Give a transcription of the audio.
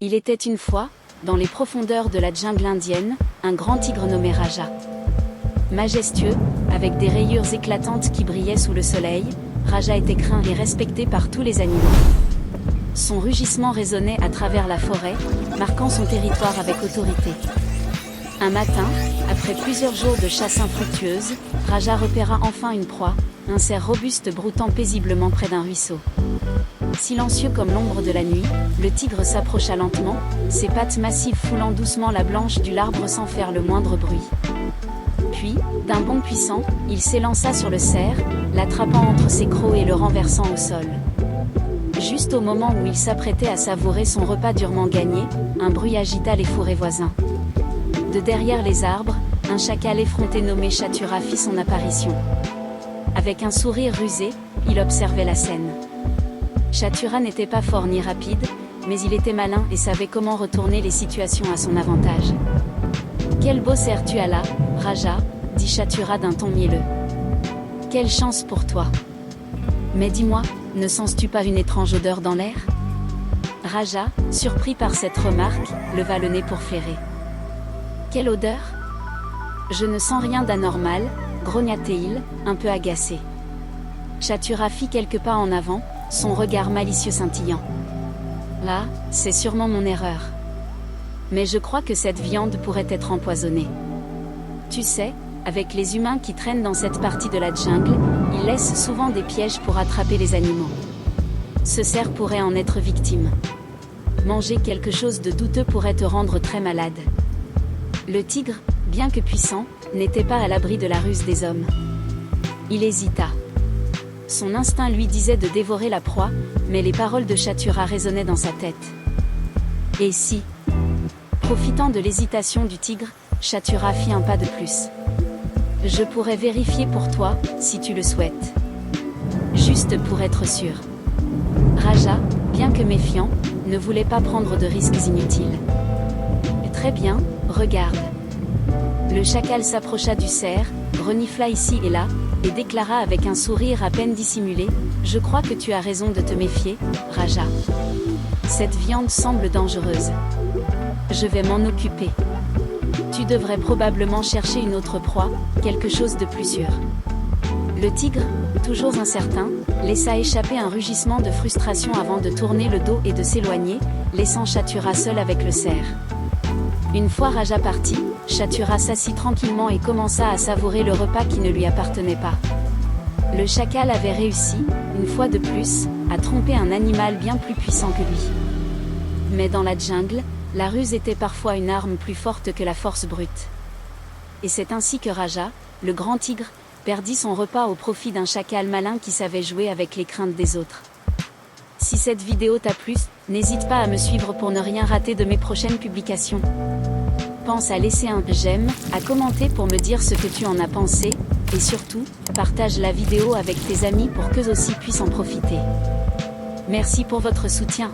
Il était une fois, dans les profondeurs de la jungle indienne, un grand tigre nommé Raja. Majestueux, avec des rayures éclatantes qui brillaient sous le soleil, Raja était craint et respecté par tous les animaux. Son rugissement résonnait à travers la forêt, marquant son territoire avec autorité. Un matin, après plusieurs jours de chasse infructueuse, Raja repéra enfin une proie, un cerf robuste broutant paisiblement près d'un ruisseau. Silencieux comme l'ombre de la nuit, le tigre s'approcha lentement, ses pattes massives foulant doucement la blanche de l'arbre sans faire le moindre bruit. Puis, d'un bond puissant, il s'élança sur le cerf, l'attrapant entre ses crocs et le renversant au sol. Juste au moment où il s'apprêtait à savourer son repas durement gagné, un bruit agita les fourrés voisins. De derrière les arbres, un chacal effronté nommé Chatura fit son apparition. Avec un sourire rusé, il observait la scène. Chatura n'était pas fort ni rapide, mais il était malin et savait comment retourner les situations à son avantage. « Quel beau cerf tu as là, Raja » dit Chatura d'un ton mielleux. « Quelle chance pour toi. Mais dis-moi, ne sens-tu pas une étrange odeur dans l'air » Raja, surpris par cette remarque, leva le nez pour flairer. « Quelle odeur ?»« Je ne sens rien d'anormal, » grogna-t-il, un peu agacé. Chatura fit quelques pas en avant, son regard malicieux scintillant. « Là, c'est sûrement mon erreur. Mais je crois que cette viande pourrait être empoisonnée. Tu sais, avec les humains qui traînent dans cette partie de la jungle, ils laissent souvent des pièges pour attraper les animaux. Ce cerf pourrait en être victime. Manger quelque chose de douteux pourrait te rendre très malade. » Le tigre, bien que puissant, n'était pas à l'abri de la ruse des hommes. Il hésita. Son instinct lui disait de dévorer la proie, mais les paroles de Chatura résonnaient dans sa tête. Et si ? Profitant de l'hésitation du tigre, Chatura fit un pas de plus. « Je pourrais vérifier pour toi, si tu le souhaites. Juste pour être sûr. » Raja, bien que méfiant, ne voulait pas prendre de risques inutiles. « Très bien, regarde. » Le chacal s'approcha du cerf, renifla ici et là, et déclara avec un sourire à peine dissimulé, « Je crois que tu as raison de te méfier, Raja. Cette viande semble dangereuse. Je vais m'en occuper. Tu devrais probablement chercher une autre proie, quelque chose de plus sûr. » Le tigre, toujours incertain, laissa échapper un rugissement de frustration avant de tourner le dos et de s'éloigner, laissant Chatura seul avec le cerf. Une fois Raja parti, Chatura s'assit tranquillement et commença à savourer le repas qui ne lui appartenait pas. Le chacal avait réussi, une fois de plus, à tromper un animal bien plus puissant que lui. Mais dans la jungle, la ruse était parfois une arme plus forte que la force brute. Et c'est ainsi que Raja, le grand tigre, perdit son repas au profit d'un chacal malin qui savait jouer avec les craintes des autres. Si cette vidéo t'a plu, n'hésite pas à me suivre pour ne rien rater de mes prochaines publications. Pense à laisser un j'aime, à commenter pour me dire ce que tu en as pensé, et surtout, partage la vidéo avec tes amis pour qu'eux aussi puissent en profiter. Merci pour votre soutien.